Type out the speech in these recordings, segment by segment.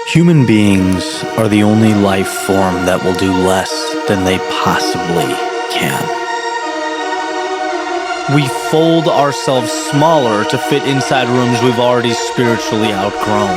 Human beings are the only life form that will do less than they possibly can. We fold ourselves smaller to fit inside rooms we've already spiritually outgrown.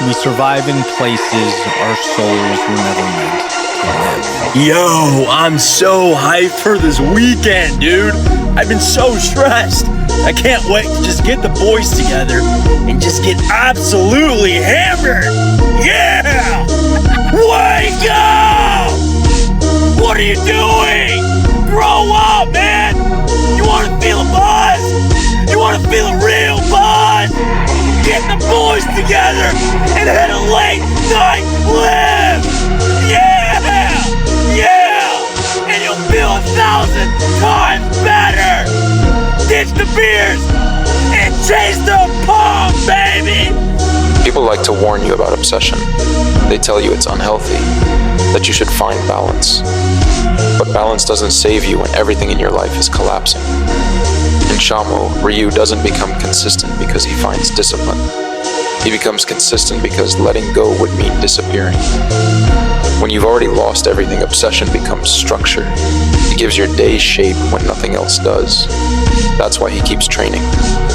We survive in places our souls were never meant to live. Yo, I'm so hyped for this weekend, dude. I've been so stressed. I can't wait to just get the boys together and just get absolutely hammered. Yeah! Wake up! What are you doing? Grow up, man! You want to feel a buzz? You want to feel a real buzz? Get the boys together and hit a late night live! Yeah! Yeah! And you'll feel 1,000 times better! Ditch the beers and chase the pump, baby! People like to warn you about obsession. They tell you it's unhealthy, that you should find balance. But balance doesn't save you when everything in your life is collapsing. In Shamu, Ryu doesn't become consistent because he finds discipline. He becomes consistent because letting go would mean disappearing. When you've already lost everything, obsession becomes structure. It gives your day shape when nothing else does. That's why he keeps training.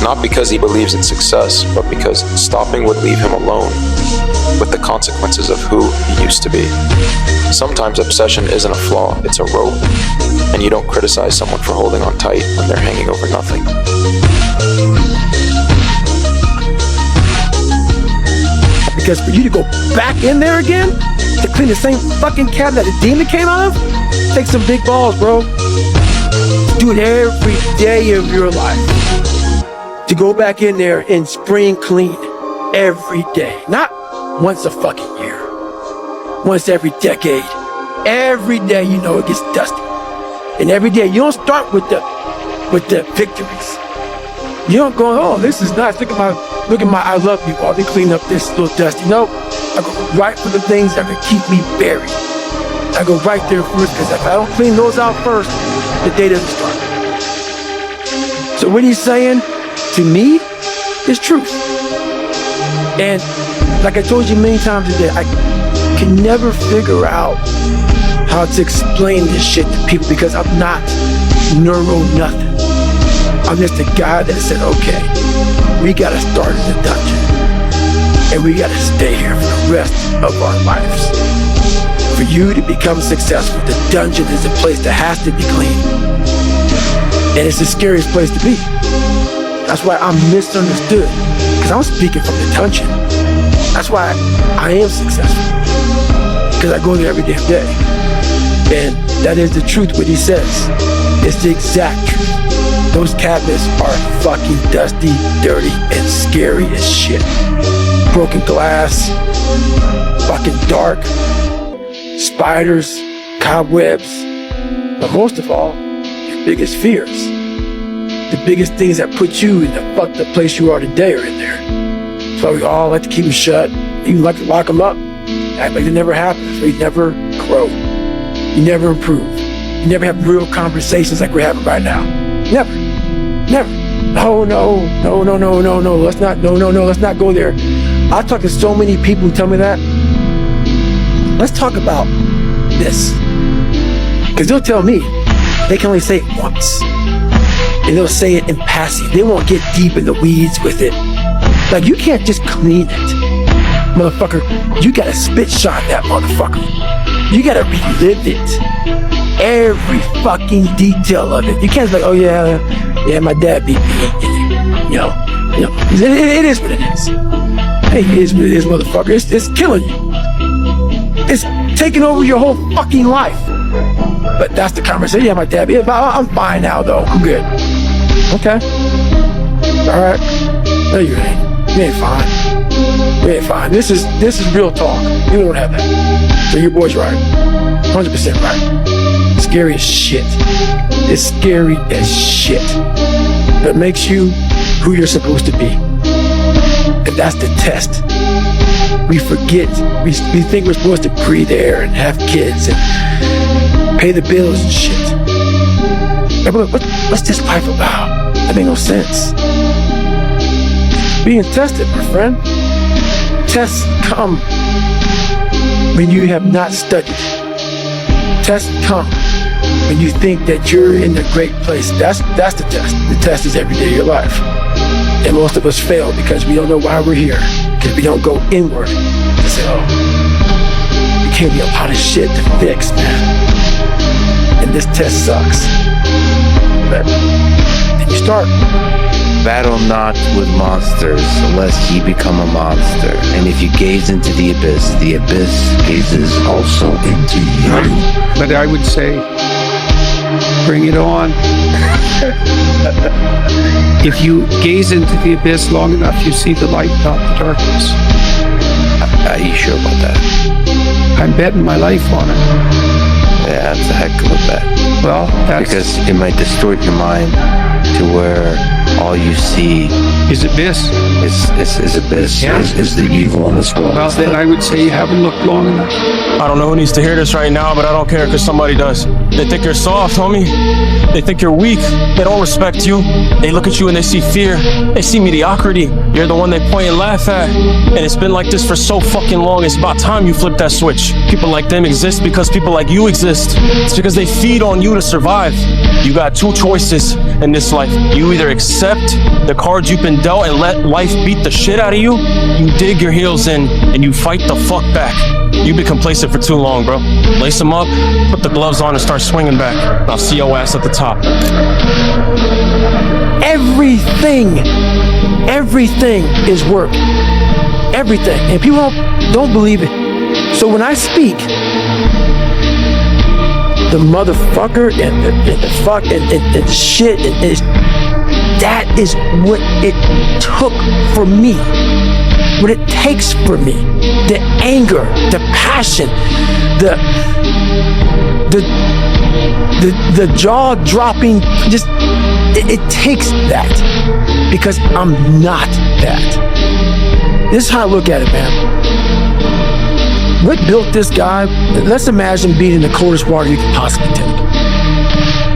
Not because he believes in success, but because stopping would leave him alone with the consequences of who he used to be. Sometimes obsession isn't a flaw, it's a rope. And you don't criticize someone for holding on tight when they're hanging over nothing. Because for you to go back in there again, to clean the same fucking cabinet that the demon came out of, take some big balls, bro. Do it every day of your life. To go back in there and spring clean every day. Not once a fucking year. Once every decade. Every day you know it gets dusty. And every day you don't start with the victories. You don't go, oh, this is nice. Look at my I love you. While they clean up this little dusty. Nope. I go right for the things that will keep me buried. I go right there first, because if I don't clean those out first, the day doesn't start. So what he's saying to me is truth. And like I told you many times today, I can never figure out how to explain this shit to people because I'm not neuro nothing. I'm just a guy that said, okay, we gotta start in the dungeon. And we gotta stay here for the rest of our lives. For you to become successful, the dungeon is a place that has to be clean. And it's the scariest place to be. That's why I'm misunderstood. Because I'm speaking from the dungeon. That's why I am successful. Because I go there every damn day. And that is the truth, what he says. It's the exact truth. Those cabinets are fucking dusty, dirty, and scary as shit. Broken glass, fucking dark, spiders, cobwebs, but most of all, your biggest fears. The biggest things that put you in the fucked up place you are today are in there. So we all like to keep them shut. You like to lock them up, act like it never happened. So you never grow. You never improve. You never have real conversations like we're having right now. Never. No, let's not go there. I talk to so many people who tell me that. Let's talk about this. Because they'll tell me they can only say it once. And they'll say it in passing. They won't get deep in the weeds with it. Like, you can't just clean it. Motherfucker, you gotta spit shine that motherfucker. You gotta relive it. Every fucking detail of it. You can't be like, oh yeah, my dad beat me. You know, it is what it is. Hey, it is what it is, motherfucker. It's killing you. It's taking over your whole fucking life. But that's the conversation. Yeah, my dad. Yeah, I'm fine now, though. I'm good. Okay. All right. No, you ain't. You ain't fine. You ain't fine. This is real talk. You don't have that. So your boy's right. 100% right. Scary as shit. It's scary as shit. That makes you who you're supposed to be. And that's the test. We forget. We think we're supposed to breathe air and have kids and pay the bills and shit. What's this life about? That makes no sense. Being tested, my friend. Tests come when you have not studied. Tests come when you think that you're in a great place. That's the test. The test is every day of your life. And most of us fail because we don't know why we're here. Because we don't go inward and say, oh, there can't be a lot of shit to fix, man. And this test sucks. But then you start. Battle not with monsters, lest ye become a monster. And if you gaze into the abyss gazes also into you. But I would say, bring it on. If you gaze into the abyss long enough, you see the light, not the darkness. Are you sure about that? I'm betting my life on it. Yeah, that's a heck of a bet. Well, that's Because it might distort your mind to where all you see is abyss. is abyss, Yeah. is the evil in this world. Well, then I would say you haven't looked long enough. I don't know who needs to hear this right now, but I don't care because somebody does. They think you're soft, homie. They think you're weak. They don't respect you. They look at you and they see fear. They see mediocrity. You're the one they point and laugh at. And it's been like this for so fucking long. It's about time you flip that switch. People like them exist because people like you exist. It's because they feed on you to survive. You got two choices in this life. You either accept the cards you've been dealt and let life beat the shit out of you. You dig your heels in and you fight the fuck back. You've been complacent for too long, bro. Lace them up, put the gloves on and start swinging back. I'll see your ass at the top. Everything is work. Everything. And people don't believe it. So when I speak, the motherfucker and the fuck and the shit and that is what it took for me. What it takes for me. The anger, the passion, the jaw-dropping, just it takes that. Because I'm not that. This is how I look at it, man. What built this guy? Let's imagine being in the coldest water you can possibly take.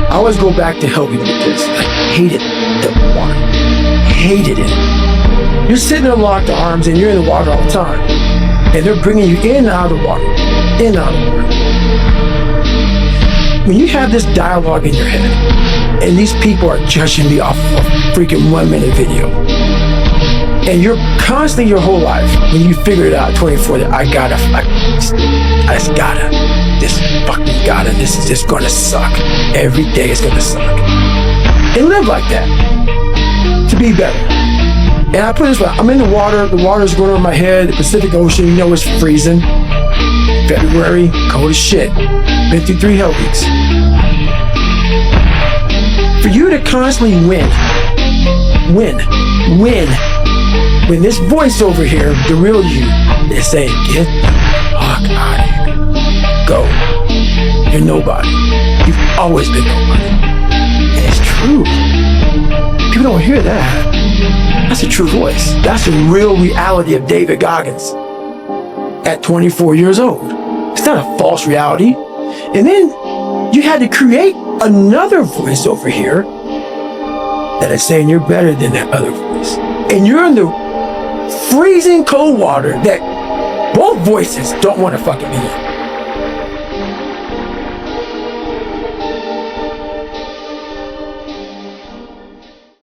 I always go back to helping with this. I hated the water. Hated it. You're sitting there locked arms and you're in the water all the time. And they're bringing you in and out of the water. In and out of the water. When you have this dialogue in your head, and these people are judging me off of a freaking 1 minute video, and you're constantly your whole life, when you figure it out at 24, that I just gotta, this is just gonna suck. Every day is gonna suck. And live like that. To be better. And I put it this way, I'm in the water's going over my head, the Pacific Ocean, you know it's freezing. February, cold as shit. Been through 3 hell weeks. For you to constantly win, when this voice over here, the real you, is saying, get the fuck out of here. Go. You're nobody. You've always been nobody. And it's true. People don't hear that. That's a true voice. That's the real reality of David Goggins at 24 years old. It's not a false reality. And then you had to create another voice over here that is saying you're better than that other voice. And you're in the freezing cold water that both voices don't want to fucking be in.